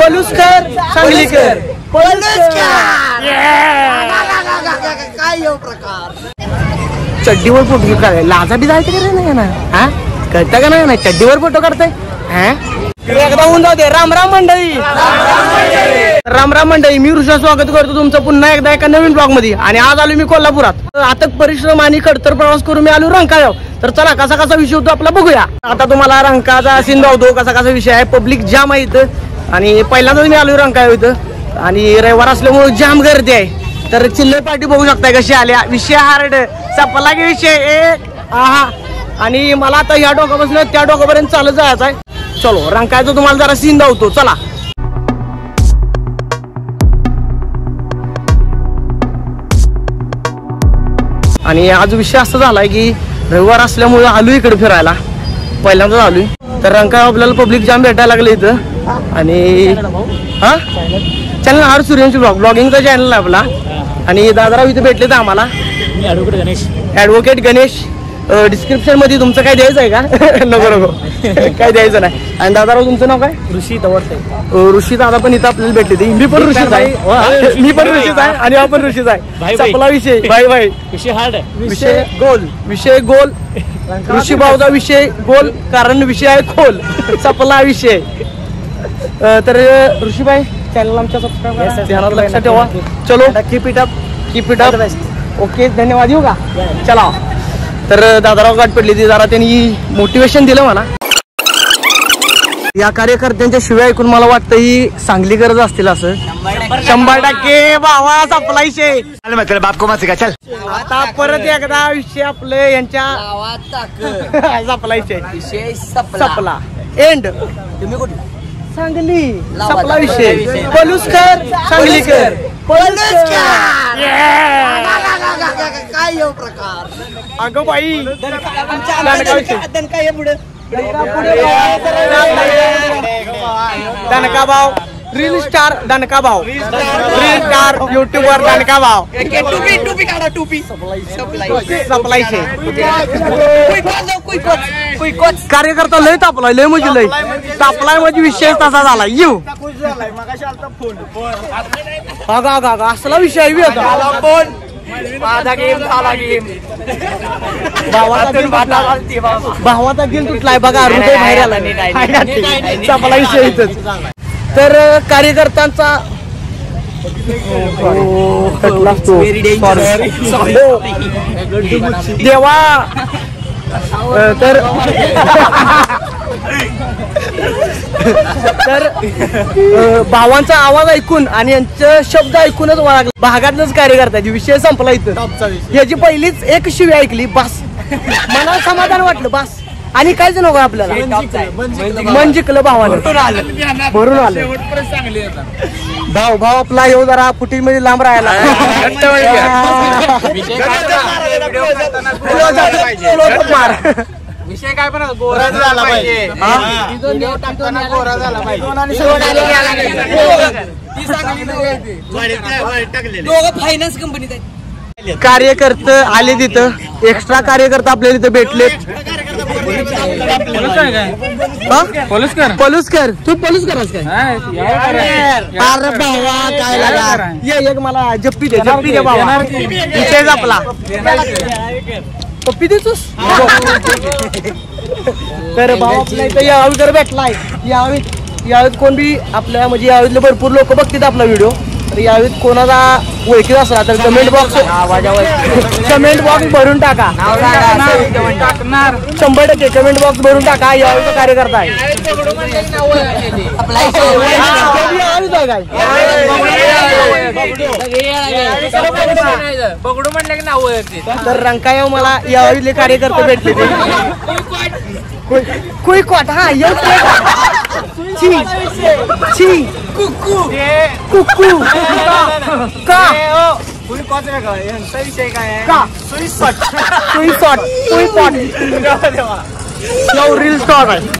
पलुसकर सांगलीकर काय यो प्रकार चड्डीवर फोटो काढाय लाजा बी जायचं का नाही ना हा कळतं का नाही चड्डीवर फोटो काढताय हा एकदा होऊन जाऊ दे. राम राम मंडळी राम राम मंडळी मी ऋषा स्वागत करतो तुमचं पुन्हा एकदा एका नवीन ब्लॉग मध्ये. आणि आज आलो मी कोल्हापुरात. अथक परिश्रम आणि खडतर प्रवास करून मी आलो रंकाळ्याव. तर चला कसा कसा विषय होतो आपला बघूया. आता तुम्हाला रंकाचा सीन दावतो कसा कसा विषय आहे. पब्लिक जाम आहे इथं आणि पहिल्यांदाच मी आलो रंकाळ्याव इथं आणि रविवार असल्यामुळे जाम गर्दी आहे. तर चिल्लर पार्टी बघू शकताय कशी आल्या. विषय हार्ड सपला की विषय आहा. आणि मला आता या डोक्यापासून त्या डोक्यापर्यंत चालत जायचं आहे. चलो रंकाळ्याचं तुम्हाला जरा सीन दावतो चला. आणि आज विषय असा झालाय की रविवार असल्यामुळे आलो इकडे फिरायला. पहिल्यांदाच आलोय. तर रंकाळ्यावर आपल्याला पब्लिक जाम भेटायला लागले इथं. आणि हा चॅनल आर सूर्यवंशी ब्लॉगिंगचा चॅनल आहे आपला. आणि दादाराव इथे भेटले तर आम्हाला. ऍडव्होकेट गणेश. डिस्क्रिप्शन मध्ये तुमचं काय द्यायचं आहे का? नको काय द्यायचं नाही. आणि दादाराव तुमचं नाव काय? ऋषी दवडते. ऋषी दादा पण इथं आपल्याला भेटले ते. मी पण ऋषीच आहे. मी पण ऋषीच आहे आणि आपण ऋषीच आहे. आपला विषय भाई विषय हार्ड आहे. विषय गोल ऋषी भाऊचा विषय गोल कारण विषय आहे खोल. सपला विषय. तर ऋषीभाई चॅनल आमच्या सबस्क्राईब लक्षात ठेवा. चलो कीप इट अप. ओके धन्यवाद. येऊ का? चला. तर दादाराव गाठ पडली ती जरा त्यांनी मोटिवेशन दिलं मला. या कार्यकर्त्यांच्या शिवाय ऐकून मला वाटतं ही सांगलीकरच असतील असं. 100% भावा सपला विषय. बाप को मत चल. आता परत एकदा विषय आपले यांच्या सपला विषय सपला एंड. तुम्ही कुठे? सांगली. सपला विषय. पलुसकर सांगलीकर काय यो प्रकार. अगं बाई दणका भाव रील स्टार दणका भाव रील स्टार युट्यूबर दणका भाव. टोपी काढा टोपी. सप्लाय कार्यकर्ता लय तापलाय लय म्हणजे लय तापलाय म्हणजे विषय तसा झाला. येऊ अगा असला विषय होता. माझा गेम झाला गेम. भावाचा गेम तुटलाय बघा. हृदय बाहेर आला सपला विषय इथंच. तर कार्यकर्त्यांचा देवा. तर भावांचा आवाज ऐकून आणि यांचं शब्द ऐकूनच लागला भागातलंच कार्यकर्त्याची विषय संपला इथं. याची पहिलीच एक शिवी ऐकली बस मला समाधान वाटलं बस. आणि कायच नको आपल्याला. मन जिंकलं भावानं. भरून आलं भाऊ आपला येऊ जरा फुटी मध्ये लांब राहायला. विषय काय पण गोरा झाला पाहिजे. फायनान्स कंपनीत आहे. कार्यकर्ते आले तिथं. एक्स्ट्रा कार्यकर्ते आपल्याला तिथं भेटले. पलुसकर तू पलुसकरच काय? अरे भावा काय लागा. ये एक मला जप्पी दे भावा. विषय आपला पप्पी देतोस. तर भाऊ आपल्या इथं यावेळी जर भेटलाय. यावेळी कोण बी आपल्या म्हणजे यावेळीतले भरपूर लोक बघतील आपला व्हिडिओ. तर यावेळी कोणाला ओळखीत असला तर कमेंट बॉक्स भरून टाका. 100% कमेंट बॉक्स भरून टाका. यावेळीचा कार्यकर्ता आहे. बघडू म्हणलं की नाव. तर रंकाळ्यावर मला यावेळी कार्यकर्ते भेटले ते. कोई कोट हा कुकू का विषय काय?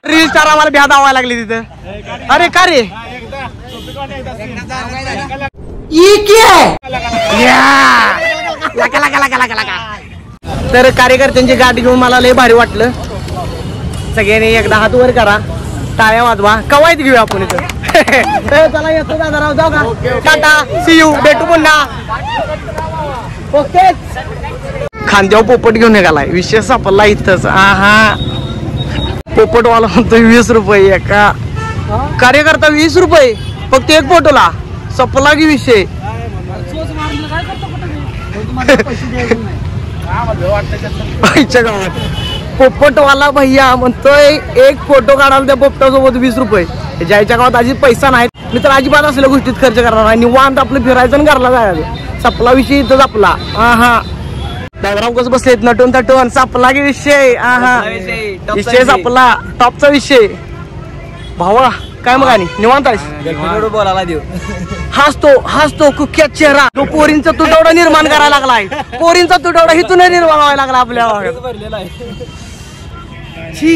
रील स्टार आम्हाला भ्या दावायला लागली तिथं. अरे का रे तर कार्यकर्त्यांची गाठ घेऊन मला लय भारी वाटलं. सगळ्यांनी एकदा हात वर करा. टाळ्या वाजवा कवा येत घेऊया आपण इथं. चला येतो दादाराव जाऊ का टाटा सी यू भेटू पुन्हा ओके. खांद्यावर पोपट घेऊन निघालाय विषय सापडला इथंच. हा पोपटवाला म्हणतो 20 रुपये एका कार्यकर्ता 20 रुपये फक्त एक फोटोला सपला की विषय. गावात पोपटवाला भैया म्हणतोय एक फोटो काढायला त्या पोपटासोबत 20 रुपये. ज्याच्या गावात अजिबात पैसा नाही मी तर अजिबात असल्या गोष्टीत खर्च करणार नाही. निवांत आपलं फिरायचं आणि घरला जायचं. सपला विषय इथंच आपला. हा दादराव कसं बसलेत नटून तटून सपला की विषय. हा विषय सपला टॉपचा विषय. भावा काय मग आणि निवांत आहेस बोलायला देऊ. हसतो कुख्यात चेहरा. तो पोरींचा तुटवडा निर्माण करायला लागलाय. पोरींचा तुटवडा हिथून निर्माण व्हायला लागला आपल्याला. छी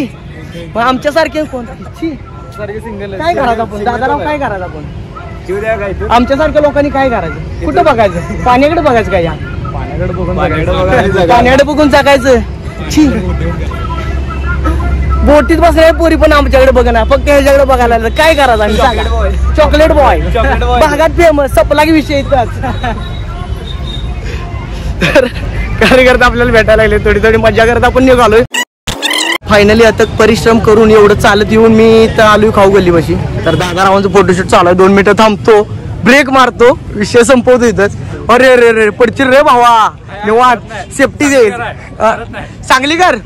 मग आमच्यासारखे कोण छी काय करायचं आपण दादाराव काय करायचं आपण आमच्यासारख्या लोकांनी काय करायचं कुठं बघायचं पाण्याकडे बघायचं काय या पाण्याकडे बघून जगायचं. छी बोटीत बसल्या पोरी पण आमच्याकडे बघणार फक्त ह्याच्याकडे बघायला काय करायचं आम्ही. चॉकलेट बॉय भागात फेमस सपला की विषय इथंच. तर कार्यकर्ता आपल्याला भेटायला लागले थोडी थोडी मजा करत आपण निघालोय. फायनली आता परिश्रम करून एवढं चालत येऊन मी इथं आलोय खाऊ गल्ली पाशी. तर दादारावांचं फोटोशूट चालू आहे. 2 मिनिटं थांबतो ब्रेक मारतो विषय संपवतो इथंच. अरे रे रे पडचिल रे भावा निवांत सेफ्टी दे. सांगलीकर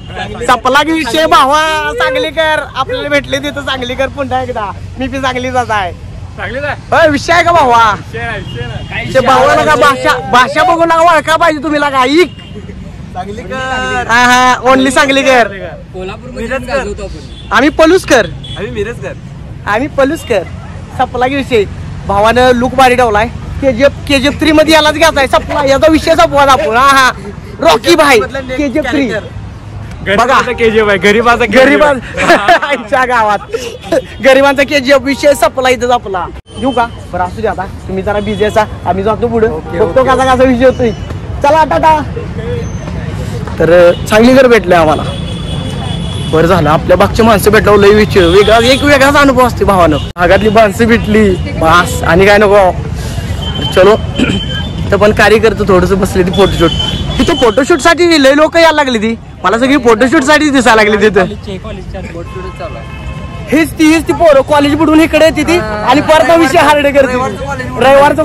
सपला की विषय भावा सांगलीकर आपल्याला भेटले तिथं सांगलीकर पुन्हा एकदा. मी पण सांगलीचाच आहे. विषय आहे का भावा भावाला का भाषा बघून नका ओळखा पाहिजे तुम्ही लागा ऐक. हा ओनली सांगलीकर. आम्ही पलुसकर आम्ही पलुसकर सपला की विषय. भावानं लुक भारी ठेवलाय. KGF 3 मध्ये यालाच घ्यायचा सपला याचा विषय संपवा आपण. हा रॉकी भाई KGF 3 बघा KGF आहे गरीबांच्या गावात गरिबांचा KGF विषय संपला इथंच आपला. येऊ का बरं असू दे आता तुम्ही जरा बिझी असा आम्ही जातो पुढे बघतो कसा कसा विषय होतोय. चला टाटा. तर चांगली घर भेटलंय आम्हाला. बरं झालं आपल्या बागची माणसं भेटलं लय विषय वेगळा एक वेगळाच अनुभव असते भावानं. भागातली माणसं भेटली बस आणि काय नको. चलो तर पण कार्यकर्ते थोडस बसले ती फोटोशूट. तिथं फोटोशूट साठी लय लोक यायला लागली ती. मला सगळी फोटोशूट साठी दिसायला लागली तिथं. हेच ती पोरं कॉलेज बुडून इकडे येते ती आणि परत विषय हार्ड करते रविवारचं.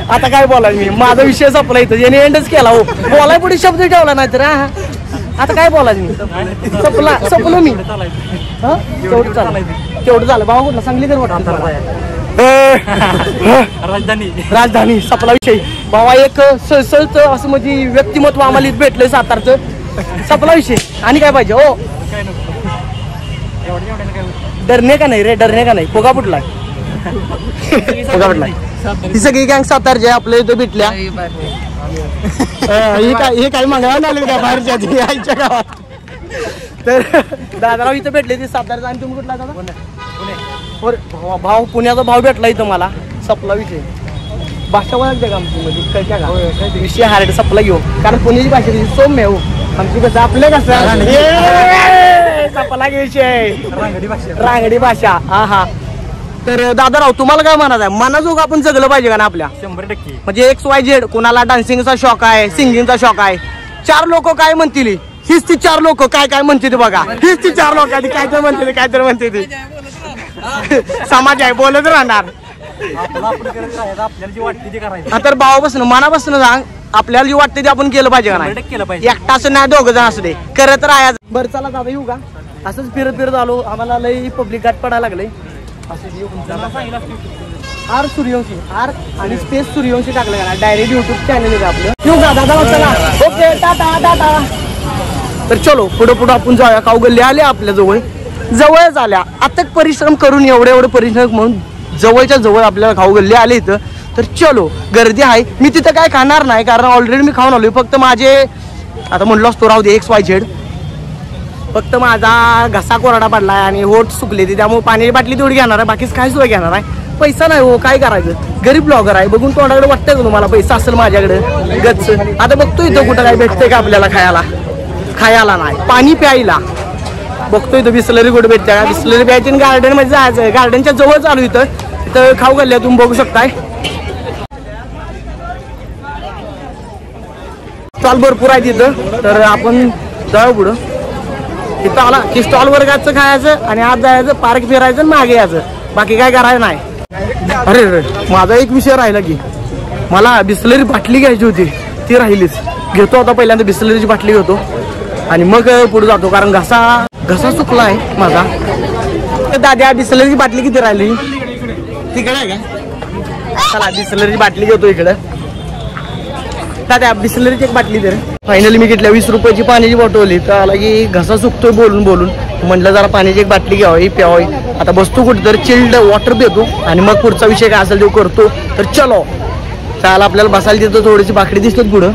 आता काय बोलायचं मी माझा विषय संपला इथं याने एंडच केला. हो बोलाय पुढे शब्द ठेवला नाही तर आता काय बोलायचं मी संपलो मी. तेवढं झालं बाबा कुठला सांगली तर राजधानी सपला विषय भावा. एक सळसळच असं म्हणजे व्यक्तिमत्व आम्हाला भेटलंय सातारचं सपला विषय. आणि काय पाहिजे हो डरणे का नाही रे डरणे का नाही. फोगा फुटलाय ही सगळी गँग सातारची आपल्या इथं भेटल्या. हे काय मागायला आले का बाहेरच्या आईच्या गावात. तर दादाराव इथं भेटले ते सातारचा. आणि तुम्ही कुठला दादा भाव पुण्याचा भाव भेटला इथं मला सपला विषय. भाषा ओळखते का आमची मध्ये काय विषय हार्ड सपला घेऊ कारण पुण्याची भाषा सौम्य हो. आमची कसं आपलं कसं सपला विषय रांगडी भाषा. हा तर दादाराव तुम्हाला काय म्हणायचं आहे मनाजोग आपण जगलं पाहिजे का ना आपल्या 100%. म्हणजे XYZ कोणाला डान्सिंगचा शौक आहे सिंगिंगचा शौक आहे. 4 लोक काय म्हणतील हीच ती 4 लोक काय म्हणते ते बघा. हीच ती 4 लोक काय तर म्हणते काय तर म्हणते ते समाज आहे बोलत राहणार. आपल्याला जी वाटते ते करायचं. तर भावापासून मनापासून सांग आपल्याला जी वाटते ते आपण केलं पाहिजे का नाही. केलं पाहिजे एकटा असं नाही 2 जण असू दे करत राहायचं. बरं चला दादा येऊ का असंच फिरत आलो आम्हाला लई पब्लिक गाठ पडायला लागले. आर सूर्यवंशी आर आणि स्पेस सूर्यवंशी टाकलं का डायरेक्ट YouTube चॅनल आहे आपलं. येऊ का दादा चला ओके टाटा. तर चलो पुढं आपण जाऊया. खाऊ गल्ली आल्या आपल्या जवळच आल्या. आता परिश्रम करून एवढे परिश्रम म्हणून जवळच्या जवळ आपल्याला खाऊ गल्ली आले इथं. तर चलो गर्दी आहे. मी तिथं काय खाणार नाही कारण ऑलरेडी मी खाऊन आलोय. फक्त माझे आता म्हणलो असतो राहू दे XYZ फक्त माझा घसा कोरडा पडलाय आणि होट सुकले ते त्यामुळे पाण्याची बाटली तेवढी घेणार आहे बाकीच काय सोय घेणार आहे. पैसा नाही हो काय करायचं गरीब ब्लॉगर आहे बघून तोंडाकडे वाटतंय का तुम्हाला पैसा असेल माझ्याकडे गच्च. आता बघतो इथं कुठं काय भेटतंय का आपल्याला खायला. खायला नाही, पाणी प्यायला. बघतोय तो बिस्लरी कुठे भेटते का, बिस्लरी प्यायची गार्डन मध्ये जायचं. गार्डनच्या जवळ चालू इथं खाऊ गल्ल्या तुम्ही बघू शकताय. स्टॉल भरपूर आहे तिथं, तर आपण जाऊ पुढं. तिथं आला की स्टॉल वर्गाचं खायचं आणि आत जायचं, पार्क फिरायचं, मागे यायचं, बाकी काय करायचं नाही. अरे रे, माझा एक विषय राहिला की मला बिस्लरी बाटली घ्यायची होती, ती राहिलीच. घेतो आता पहिल्यांदा बिस्लरीची बाटली घेतो आणि मग पुढे जातो, कारण घसा चुकला आहे माझा. दादा बिस्लरीची बाटली किती राहिली तिकडे आहे का? चला बिस्लरीची बाटली घेतो इकडं. दादा बिस्लरीची एक बाटली दे. फायनली मी घेतल्या 20 रुपयाची पाण्याची बॉटल. तर आला की घसा चुकतोय बोलून बोलून, म्हटलं जरा पाण्याची एक बाटली घ्यावी प्यावी. आता बसतो कुठे तर चिल्ड वॉटर पितो आणि मग पुढचा विषय काय असेल तो करतो. तर चलो चाल, आपल्याला बसायला तिथं थोडीशी बाकडी दिसतात पुढं,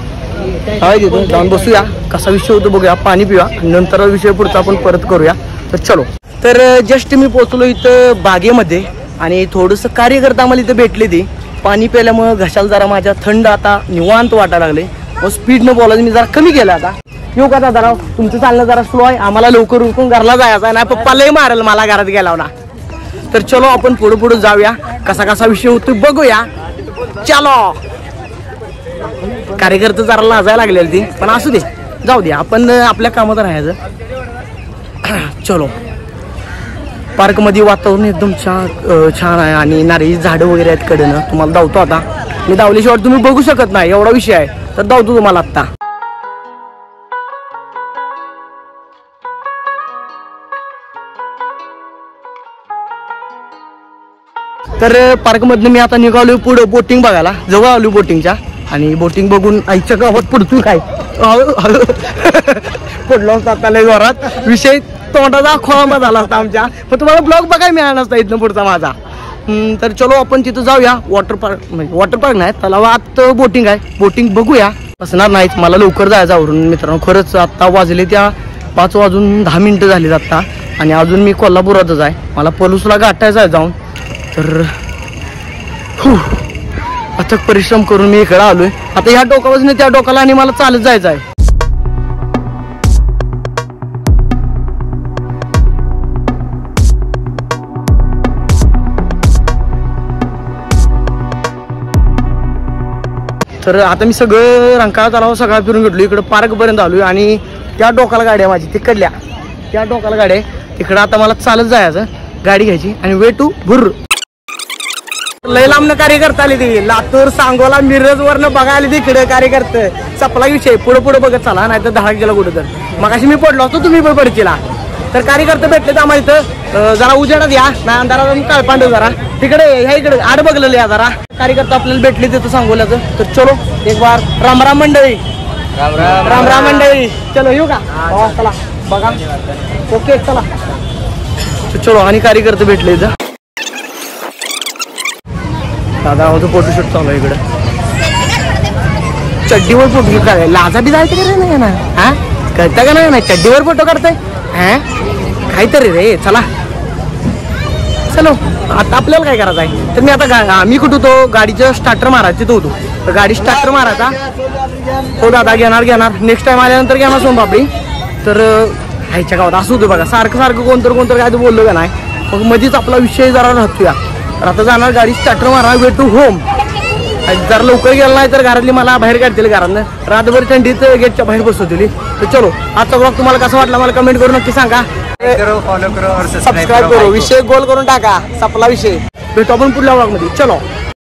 हवाय तिथं जाऊन बसूया, कसा विषय होतो बघूया, पाणी पिऊया, नंतर विषय पुढचा आपण परत करूया. तर चलो. तर जस्ट मी पोहोचलो इथं बागेमध्ये आणि थोडंसं कार्यकर्ता मला इथं भेटले. ती पाणी प्यायल्यामुळं घशाला जरा माझ्या थंड आता निवांत वाटायला लागले. मग स्पीडनं बोलायचं मी जरा कमी केलं. आता येऊ का दादा राव, तुमचं चालणं जरा स्लो आहे, आम्हाला लवकर उठून घरला जायचं आहे ना, पप्पा लय मारेल मला घरात गेला ना. तर चलो आपण पुढे पुढे जाऊया, कसा कसा विषय होतो बघूया. चलो. कार्यकर्ते जरा लाजायला लागलेली ती, पण असू दे, जाऊ दे, आपण आपल्या कामात राहायचं. चलो. पार्क मध्ये वातावरण एकदम छान आहे आणि नारळी झाडं वगैरे आहेत कडेनं. तुम्हाला धावतो आता, मी धावल्याशिवाय तुम्ही बघू शकत नाही, एवढा विषय आहे. तर धावतो तुम्हाला आता. तर पार्क मधनं मी आता निघालोय पुढे बोटिंग बघायला. जवळ आलो बोटिंगच्या आणि बोटिंग बघून आईच्या गावात पडतोय काय पडलो असता आता लय जोरात. विषय तोंडाचा खोळंबा झाला असता आमच्या, पण तुम्हाला ब्लॉग बघायला मिळाला नसता इथनं पुढचा माझा. तर चलो आपण तिथं जाऊया. वॉटर पार्क नाही, तलावात बोटिंग आहे, बोटिंग बघूया. असणार नाहीत, मला लवकर जायचं आवरून मित्रांनो. खरंच आत्ता वाजले त्या 5:10 झालीत आत्ता आणि अजून मी कोल्हापुरातच आहे. मला पलूसला गाठायचं आहे जाऊन. तर अथक परिश्रम करून मी इकडे आलोय. आता ह्या डोकापासून त्या डोकाला आणि मला चालत जायचं आहे. तर आता मी सगळं रंकाळा तलाव सगळा फिरून घेतलो, इकडं पार्क पर्यंत आलोय आणि त्या डोकाला गाडी आहे माझी तिकडल्या, त्या डोकाला गाडी आहे तिकडं. आता मला चालत जायचं, गाडी घ्यायची आणि वे टू भुर्र. लय लांबनं कार्यकर्ता आली ती, लातूर, सांगोला, मिरज वरनं बघायला तिकडे कार्यकर्ते. चपला विषय पुढे पुढे बघत चला, नाही तर धडक गेला कुठं. तर मग अशी मी पडलो असतो, तुम्ही पण पडचिला. तर कार्यकर्ते भेटले तर आम्हाला इथं जरा उजेडात या, नाही अंधारात काळपांडव जरा तिकडे ह्या इकडे आड बघलेलं या जरा. कार्यकर्ता आपल्याला भेटले तिथं सांगोल्याचं. तर चलो एक बार राम राम मंडळी, राम राम मंडळी. चलो येऊ का? चला बघा. ओके चला. चलो आणि कार्यकर्ते भेटले इथं. दादा होतं फोटोशूट चालू आहे इकडं. चड्डीवर फोटोशूट काढाय लाजा बी जायचं का नाही ना, हा कळतं का नाही, चड्डीवर फोटो काढताय हा काहीतरी रे. चला चलो आता आपल्याला काय करायचं आहे. तर मी आता मी कुठं होतो, गाडीचं स्टार्टर मारायचं तिथं होतो. तर गाडी स्टार्टर मारायचा. हो दादा घेणार नेक्स्ट टाइम आल्यानंतर घेणार सोनपापडी. तर ह्याच्या गावात असं होतं बघा, सारखं कोणतं काय ते बोललो का नाही, मग मध्येच आपला विषय जरा राहतोया. तर आता जाणार गाडी स्टार्टर मारा, वे टू होम. जर लवकर गेला नाही तर घरातली मला बाहेर काढतील घरातनं, रातभर थंडीत गेटच्या बाहेर बसवतील. तर चलो आजचा ब्लॉग तुम्हाला कसा वाटला मला कमेंट करून नक्की सांगा. फॉलो करो और सबस्क्राइब करो, विषय गोल करून टाका, सपला विषय. भेटू आपण पुढल्या ब्लॉग मध्ये. चलो.